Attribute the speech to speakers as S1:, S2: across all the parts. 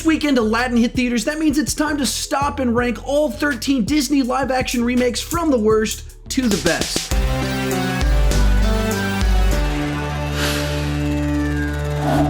S1: This weekend, Aladdin hit theaters. That means it's time to stop and rank all 13 Disney live-action remakes from the worst to the best.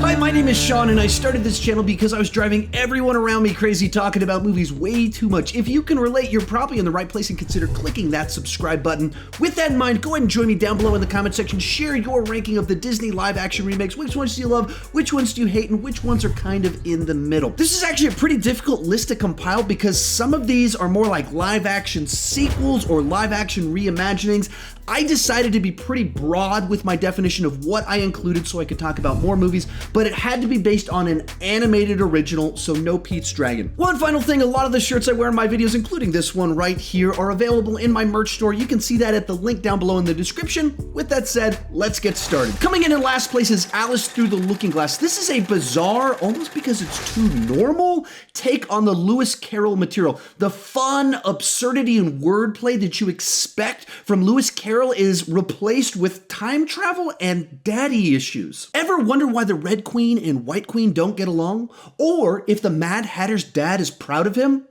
S1: Hi, my name is Sean, and I started this channel because I was driving everyone around me crazy talking about movies way too much. If you can relate, you're probably in the right place, and consider clicking that subscribe button. With that in mind, go ahead and join me down below in the comment section. Share your ranking of the Disney live-action remakes. Which ones do you love? Which ones do you hate? And which ones are kind of in the middle? This is actually a pretty difficult list to compile because some of these are more like live-action sequels or live-action reimaginings. I decided to be pretty broad with my definition of what I included so I could talk about more movies, but it had to be based on an animated original, so no Pete's Dragon. One final thing, a lot of the shirts I wear in my videos, including this one right here, are available in my merch store. You can see that at the link down below in the description. With that said, let's get started. Coming in last place is Alice Through the Looking Glass. This is a bizarre, almost because it's too normal, take on the Lewis Carroll material. The fun, absurdity, and wordplay that you expect from Lewis Carroll is replaced with time travel and daddy issues. Ever wonder why the Red Queen and White Queen don't get along? Or if the Mad Hatter's dad is proud of him?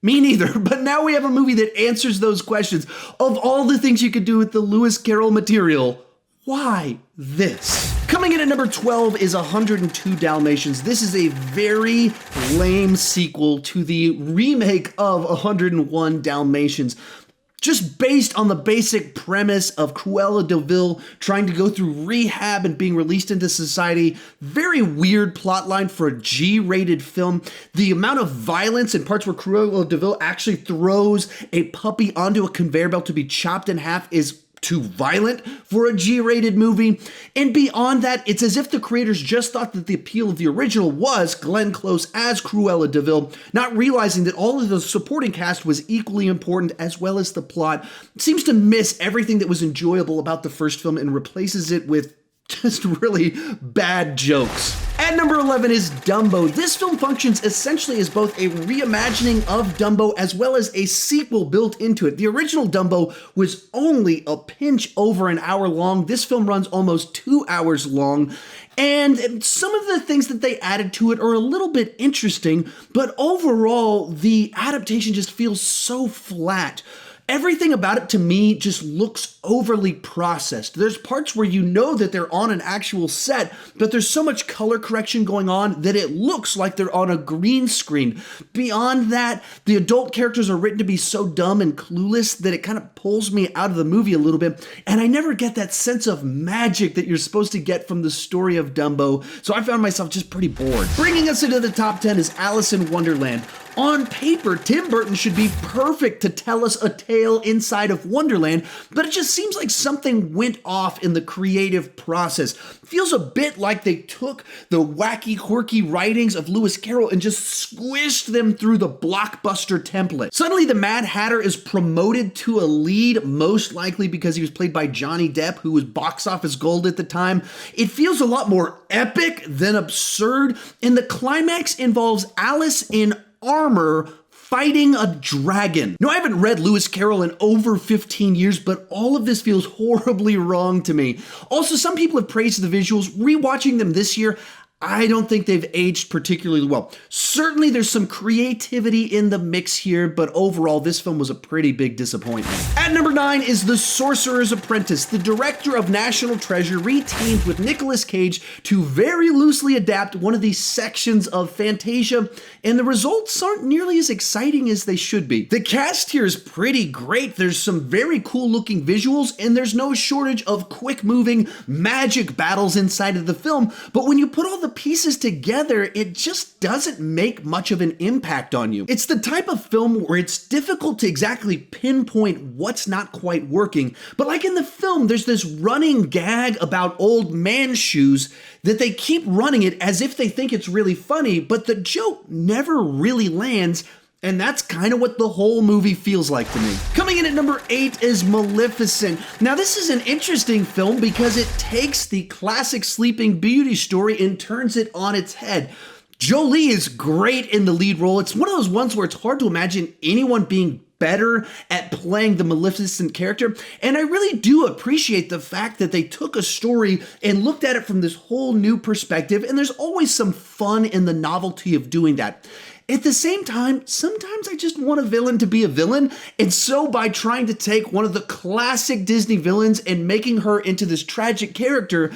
S1: Me neither, but now we have a movie that answers those questions. Of all the things you could do with the Lewis Carroll material, why this? Coming in at number 12 is 102 Dalmatians. This is a very lame sequel to the remake of 101 Dalmatians. Just based on the basic premise of Cruella de Vil trying to go through rehab and being released into society. Very weird plotline for a G-rated film. The amount of violence in parts where Cruella de Vil actually throws a puppy onto a conveyor belt to be chopped in half is too violent for a G-rated movie. And beyond that, it's as if the creators just thought that the appeal of the original was Glenn Close as Cruella de Vil, not realizing that all of the supporting cast was equally important, as well as the plot. It seems to miss everything that was enjoyable about the first film and replaces it with just really bad jokes. At number 11 is Dumbo. This film functions essentially as both a reimagining of Dumbo as well as a sequel built into it. The original Dumbo was only a pinch over an hour long. This film runs almost 2 hours long. And some of the things that they added to it are a little bit interesting, but overall, the adaptation just feels so flat. Everything about it to me just looks overly processed. There's parts where you know that they're on an actual set, but there's so much color correction going on that it looks like they're on a green screen. Beyond that, the adult characters are written to be so dumb and clueless that it kind of pulls me out of the movie a little bit, and I never get that sense of magic that you're supposed to get from the story of Dumbo, so I found myself just pretty bored. Bringing us into the top 10 is Alice in Wonderland. On paper, Tim Burton should be perfect to tell us a tale inside of Wonderland, but it just seems like something went off in the creative process. It feels a bit like they took the wacky, quirky writings of Lewis Carroll and just squished them through the blockbuster template. Suddenly, the Mad Hatter is promoted to a lead, most likely because he was played by Johnny Depp, who was box office gold at the time. It feels a lot more epic than absurd, and the climax involves Alice in armor fighting a dragon. Now, I haven't read Lewis Carroll in over 15 years, but all of this feels horribly wrong to me. Also, some people have praised the visuals. Rewatching them this year, I don't think they've aged particularly well. Certainly there's some creativity in the mix here, but overall this film was a pretty big disappointment. At number 9 is The Sorcerers Apprentice. The director of National Treasure re-teamed with Nicolas Cage to very loosely adapt one of these sections of Fantasia, and the results aren't nearly as exciting as they should be. The cast here is pretty great. There's some very cool looking visuals, and there's no shortage of quick moving magic battles inside of the film, but when you put all the pieces together, it just doesn't make much of an impact on you. It's the type of film where it's difficult to exactly pinpoint what's not quite working, but like in the film, there's this running gag about old man shoes that they keep running it as if they think it's really funny, but the joke never really lands. And that's kind of what the whole movie feels like to me. Coming in at number 8 is Maleficent. Now, this is an interesting film because it takes the classic Sleeping Beauty story and turns it on its head. Jolie is great in the lead role. It's one of those ones where it's hard to imagine anyone being better at playing the Maleficent character. And I really do appreciate the fact that they took a story and looked at it from this whole new perspective. And there's always some fun in the novelty of doing that. At the same time, sometimes I just want a villain to be a villain. And so by trying to take one of the classic Disney villains and making her into this tragic character,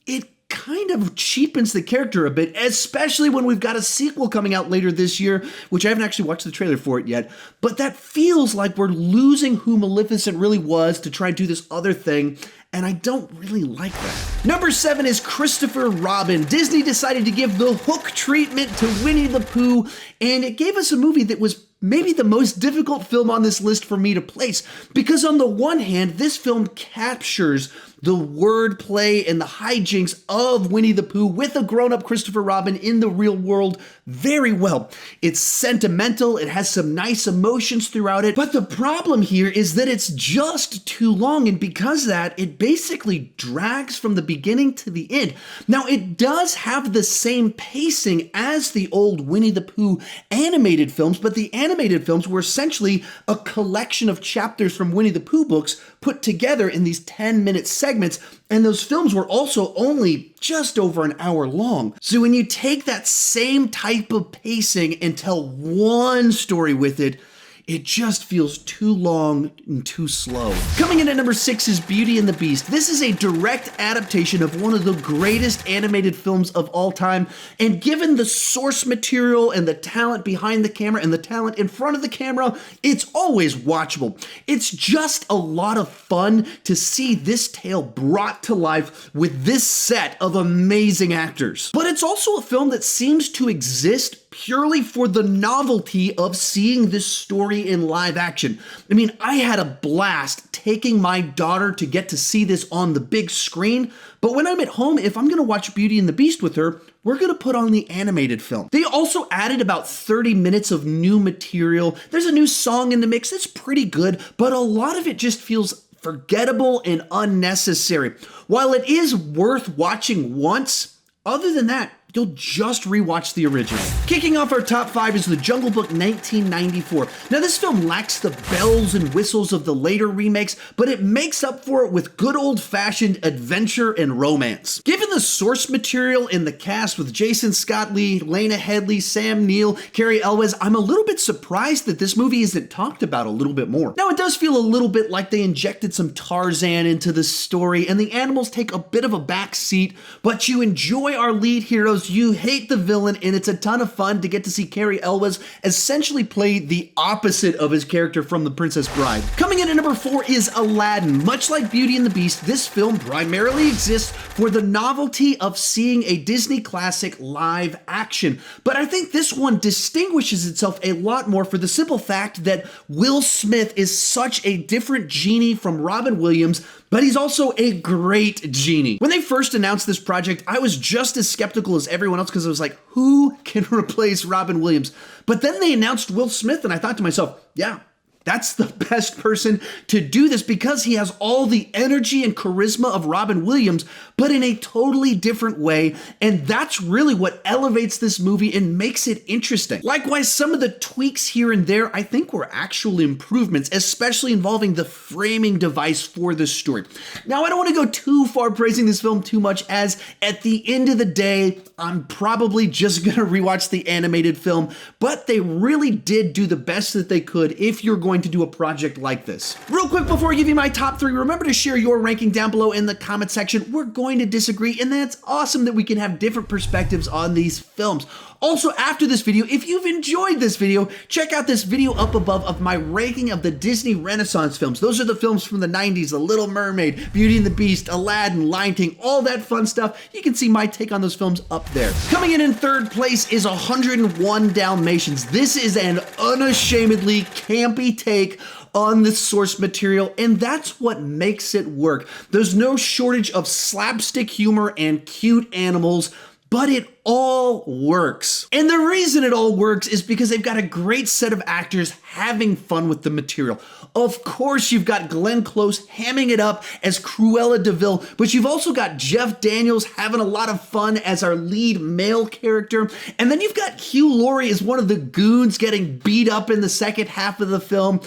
S1: it kind of cheapens the character a bit, especially when we've got a sequel coming out later this year, which I haven't actually watched the trailer for it yet. But that feels like we're losing who Maleficent really was to try and do this other thing. And I don't really like that. Number 7 is Christopher Robin. Disney decided to give the Hook treatment to Winnie the Pooh, and it gave us a movie that was maybe the most difficult film on this list for me to place, because on the one hand, this film captures the wordplay and the hijinks of Winnie the Pooh with a grown-up Christopher Robin in the real world very well. It's sentimental, it has some nice emotions throughout it, but the problem here is that it's just too long, and because of that, it basically drags from the beginning to the end. Now, it does have the same pacing as the old Winnie the Pooh animated films, but the animated films were essentially a collection of chapters from Winnie the Pooh books put together in these 10-minute segments, and those films were also only just over an hour long. So when you take that same type of pacing and tell one story with it, it just feels too long and too slow. Coming in at number 6 is Beauty and the Beast. This is a direct adaptation of one of the greatest animated films of all time, and given the source material and the talent behind the camera and the talent in front of the camera, it's always watchable. It's just a lot of fun to see this tale brought to life with this set of amazing actors. But it's also a film that seems to exist purely for the novelty of seeing this story in live action. I mean, I had a blast taking my daughter to get to see this on the big screen, but when I'm at home, if I'm gonna watch Beauty and the Beast with her, we're gonna put on the animated film. They also added about 30 minutes of new material. There's a new song in the mix that's pretty good, but a lot of it just feels forgettable and unnecessary. While it is worth watching once, other than that, you'll just rewatch the original. Kicking off our top 5 is The Jungle Book 1994. Now, this film lacks the bells and whistles of the later remakes, but it makes up for it with good old-fashioned adventure and romance. Given the source material in the cast with Jason Scott Lee, Lena Headey, Sam Neill, Cary Elwes, I'm a little bit surprised that this movie isn't talked about a little bit more. Now, it does feel a little bit like they injected some Tarzan into the story, and the animals take a bit of a back seat, but you enjoy our lead heroes, you hate the villain, and it's a ton of fun to get to see Cary Elwes essentially play the opposite of his character from The Princess Bride. Coming in at number 4 is Aladdin. Much like Beauty and the Beast, this film primarily exists for the novelty of seeing a Disney classic live action. But I think this one distinguishes itself a lot more for the simple fact that Will Smith is such a different Genie from Robin Williams, but he's also a great Genie. When they first announced this project, I was just as skeptical as everyone else because I was like, who can replace Robin Williams? But then they announced Will Smith, and I thought to myself, yeah, that's the best person to do this because he has all the energy and charisma of Robin Williams, but in a totally different way. And that's really what elevates this movie and makes it interesting. Likewise, some of the tweaks here and there, I think were actual improvements, especially involving the framing device for the story. Now, I don't want to go too far praising this film too much, as at the end of the day, I'm probably just going to rewatch the animated film, but they really did do the best that they could if you're going to do a project like this. Real quick before I give you my top 3, remember to share your ranking down below in the comment section. We're going to disagree, and that's awesome that we can have different perspectives on these films. Also, after this video, if you've enjoyed this video, check out this video up above of my ranking of the Disney Renaissance films. Those are the films from the 90s, The Little Mermaid, Beauty and the Beast, Aladdin, Lion King, all that fun stuff. You can see my take on those films up there. Coming in third place is 101 Dalmatians. This is an unashamedly campy take on the source material, and that's what makes it work. There's no shortage of slapstick humor and cute animals. But it all works. And the reason it all works is because they've got a great set of actors having fun with the material. Of course, you've got Glenn Close hamming it up as Cruella de Vil, but you've also got Jeff Daniels having a lot of fun as our lead male character. And then you've got Hugh Laurie as one of the goons getting beat up in the second half of the film.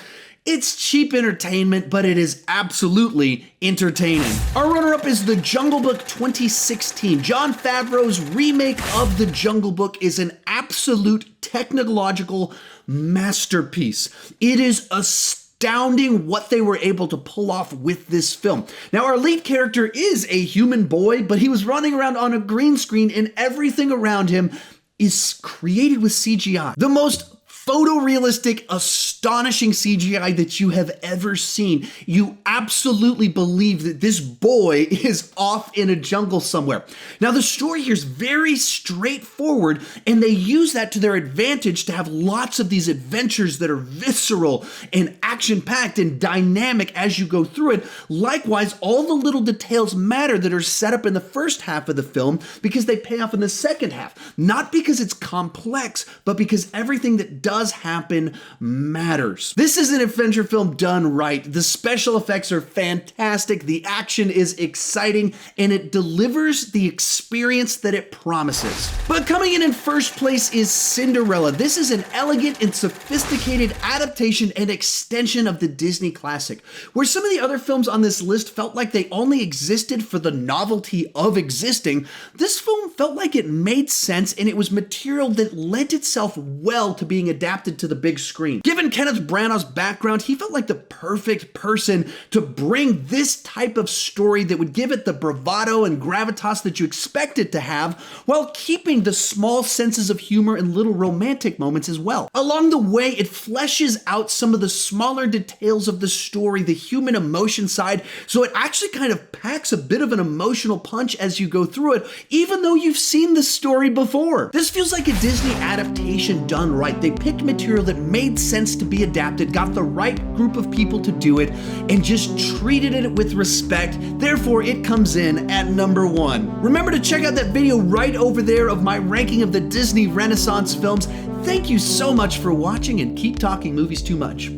S1: It's cheap entertainment, but it is absolutely entertaining. Our runner-up is The Jungle Book 2016. Jon Favreau's remake of The Jungle Book is an absolute technological masterpiece. It is astounding what they were able to pull off with this film. Now, our lead character is a human boy, but he was running around on a green screen and everything around him is created with CGI. The most photorealistic, astonishing CGI that you have ever seen. You absolutely believe that this boy is off in a jungle somewhere. Now, the story here is very straightforward, and they use that to their advantage to have lots of these adventures that are visceral and action-packed and dynamic as you go through it. Likewise, all the little details matter that are set up in the first half of the film because they pay off in the second half. Not because it's complex, but because everything that does happen matters. This is an adventure film done right. The special effects are fantastic, the action is exciting, and it delivers the experience that it promises. But coming in first place is Cinderella. This is an elegant and sophisticated adaptation and extension of the Disney classic. Where some of the other films on this list felt like they only existed for the novelty of existing, this film felt like it made sense and it was material that lent itself well to being adapted to the big screen. Given Kenneth Branagh's background, he felt like the perfect person to bring this type of story that would give it the bravado and gravitas that you expect it to have, while keeping the small senses of humor and little romantic moments as well. Along the way, it fleshes out some of the smaller details of the story, the human emotion side, so it actually kind of packs a bit of an emotional punch as you go through it, even though you've seen the story before. This feels like a Disney adaptation done right. They picked material that made sense to be adapted, got the right group of people to do it, and just treated it with respect. Therefore, it comes in at number 1. Remember to check out that video right over there of my ranking of the Disney Renaissance films. Thank you so much for watching, and keep talking movies too much.